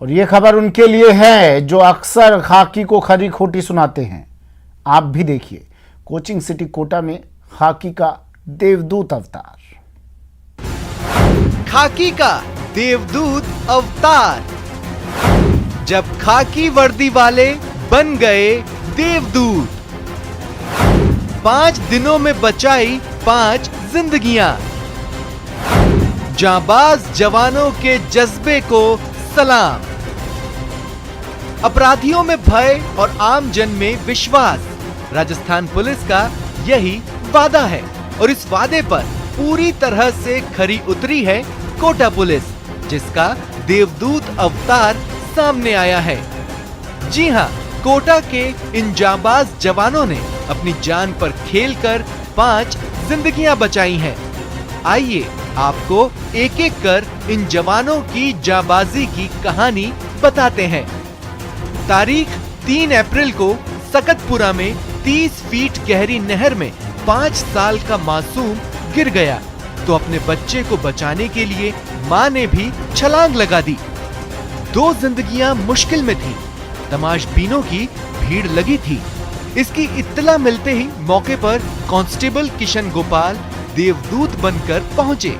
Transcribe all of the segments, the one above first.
और ये खबर उनके लिए है जो अक्सर खाकी को खरी खोटी सुनाते हैं। आप भी देखिए, कोचिंग सिटी कोटा में खाकी का देवदूत अवतार। खाकी का देवदूत अवतार, जब खाकी वर्दी वाले बन गए देवदूत। 5 दिनों में बचाई 5 जिंदगियां। जांबाज जवानों के जज्बे को सलाम। अपराधियों में भय और आम जन में विश्वास, राजस्थान पुलिस का यही वादा है और इस वादे पर पूरी तरह से खरी उतरी है कोटा पुलिस, जिसका देवदूत अवतार सामने आया है। जी हां, कोटा के इन जांबाज जवानों ने अपनी जान पर खेलकर 5 जिंदगियां बचाई हैं। आइए आपको एक एक कर इन जवानों की जांबाजी की कहानी बताते हैं। तारीख 3 अप्रैल को सकतपुरा में 30 फीट गहरी नहर में 5 साल का मासूम गिर गया तो अपने बच्चे को बचाने के लिए मां ने भी छलांग लगा दी। 2 जिंदगियां मुश्किल में थी। तमाशबीनों की भीड़ लगी थी। इसकी इत्तला मिलते ही मौके पर कांस्टेबल किशन गोपाल देवदूत बनकर पहुंचे।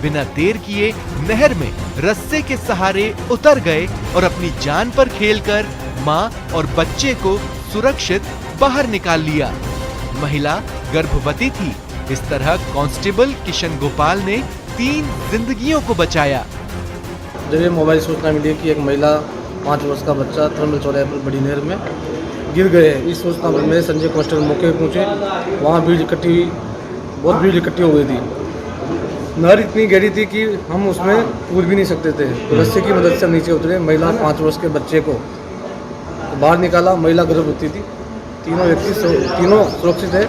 बिना देर किए नहर में रस्से के सहारे उतर गए और अपनी जान पर खेलकर मां और बच्चे को सुरक्षित बाहर निकाल लिया। महिला गर्भवती थी। इस तरह कांस्टेबल किशन गोपाल ने 3 जिंदगियों को बचाया। जब ये मोबाइल सूचना मिली कि एक महिला 5 वर्ष का बच्चा थर्मल चौराहे पर बड़ी नहर में गिर गए, इस सूचना पर मेरे संजय कांस्टेबल मौके पर पहुंचे। वहाँ भीड़ इकट्ठी हुई, बहुत भीड़ इकट्ठी हो गई थी। नहर इतनी गहरी थी कि हम उसमें कूद भी नहीं सकते थे, तो रस्से की मदद से नीचे उतरे। महिला 5 वर्ष के बच्चे को बाहर निकाला। महिला गर्भवती थी। तीनों सुरक्षित है।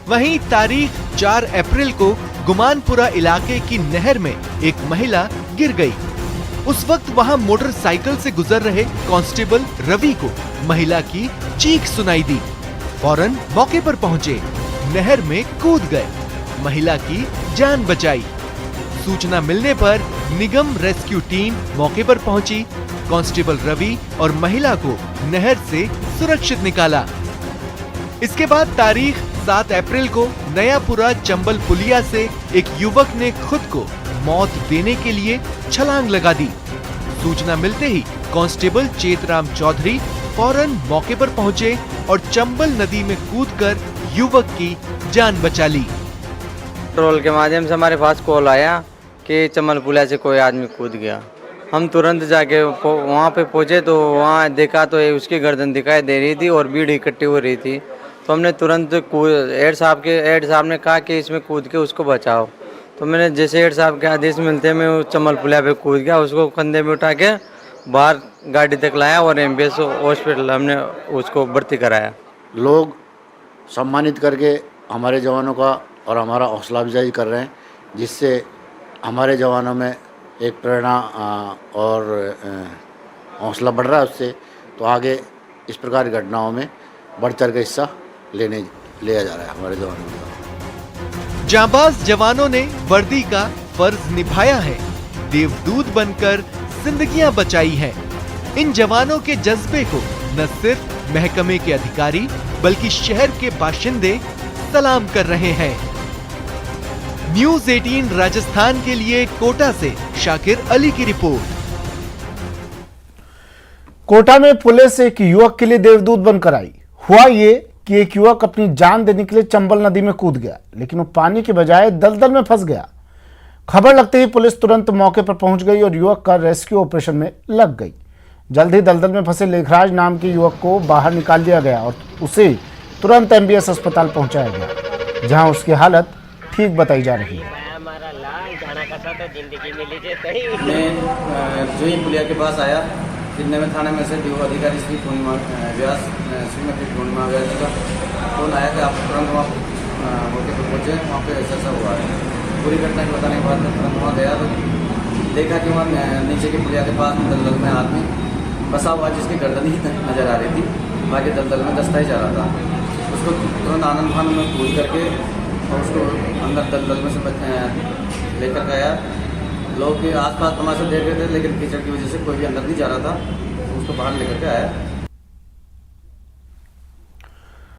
वहीं तारीख 4 अप्रैल को गुमानपुरा इलाके की नहर में एक महिला गिर गई। उस वक्त वहां मोटरसाइकिल से गुजर रहे कांस्टेबल रवि को महिला की चीख सुनाई दी। फौरन मौके पर पहुंचे, नहर में कूद गए, महिला की जान बचाई। सूचना मिलने पर निगम रेस्क्यू टीम मौके पर पहुंची। कांस्टेबल रवि और महिला को नहर से सुरक्षित निकाला। इसके बाद तारीख 7 अप्रैल को नयापुरा चंबल पुलिया से एक युवक ने खुद को मौत देने के लिए छलांग लगा दी। सूचना मिलते ही कांस्टेबल चेतराम चौधरी फौरन मौके पर पहुंचे और चंबल नदी में कूदकर युवक की जान बचा ली। पेट्रोल के माध्यम से हमारे पास कॉल आया कि चंबल पुलिया से कोई आदमी कूद गया। हम तुरंत जाके वहाँ पे पहुंचे तो वहाँ देखा तो उसकी गर्दन दिखाई दे रही थी और भीड़ इकट्ठी हो रही थी। तो हमने तुरंत हेड साहब ने कहा कि इसमें कूद के उसको बचाओ। तो मैंने जैसे हेड साहब के आदेश मिलते मैं चंबल पुलिया पे कूद गया, उसको कंधे में उठा के बाहर गाड़ी तक लाया और एमबीएस हॉस्पिटल हमने उसको भर्ती कराया। लोग सम्मानित करके हमारे जवानों का और हमारा हौसला अफजाई कर रहे हैं, जिससे हमारे जवानों में एक प्रेरणा और हौसला बढ़ रहा है। उससे तो आगे इस प्रकार की घटनाओं में बढ़ चढ़ के हिस्सा लिया जा रहा है हमारे जवानों का। जांबाज जवानों ने वर्दी का फर्ज निभाया है, देवदूत बनकर जिंदगियां बचाई हैं। इन जवानों के जज्बे को न सिर्फ महकमे के अधिकारी बल्कि शहर के बाशिंदे सलाम कर रहे हैं। न्यूज़ 18 राजस्थान के लिए कोटा से शाकिर अली की रिपोर्ट। कोटा में पुलिस एक युवक के लिए देवदूत बनकर आई। हुआ ये कि एक युवक अपनी जान देने के लिए चंबल नदी में कूद गया, लेकिन वो पानी के बजाय दलदल में फंस गया। खबर लगते ही पुलिस तुरंत मौके पर पहुंच गई और युवक का रेस्क्यू ऑपरेशन में लग गई। जल्द ही दलदल में फंसे लेखराज नाम के युवक को बाहर निकाल लिया गया और उसे तुरंत एमबीएस अस्पताल पहुंचाया गया, जहां उसकी हालत ठीक बताई जा रही है। मैं जो ही पुलिया के पास आया, जितने में थाने में से डीओ अधिकारी श्री पूर्णिमा व्यास श्रीमती पूर्णिमा व्यास का फोन आया कि आप तुरंत वहाँ मौके पर पहुँचे, वहाँ पे ऐसा हुआ है। पूरी घटना के बताने के बाद मैं तुरंत वहाँ गया तो देखा कि वहाँ नीचे की पुलिया के पास दलदल में आदमी फंसा हुआ, जिसकी गर्दन ही नजर आ रही थी, बाकी दलदल में दस्ता ही जा रहा था। उसको तुरंत आनंद फान में कूद करके और उसको अंदर दलदल में से लेकर गया। लोग के आसपास तमाशा देख रहे थे, लेकिन कीचड़ की वजह से कोई भी अंदर नहीं जा रहा था, तो उसको बाहर लेकर के आया।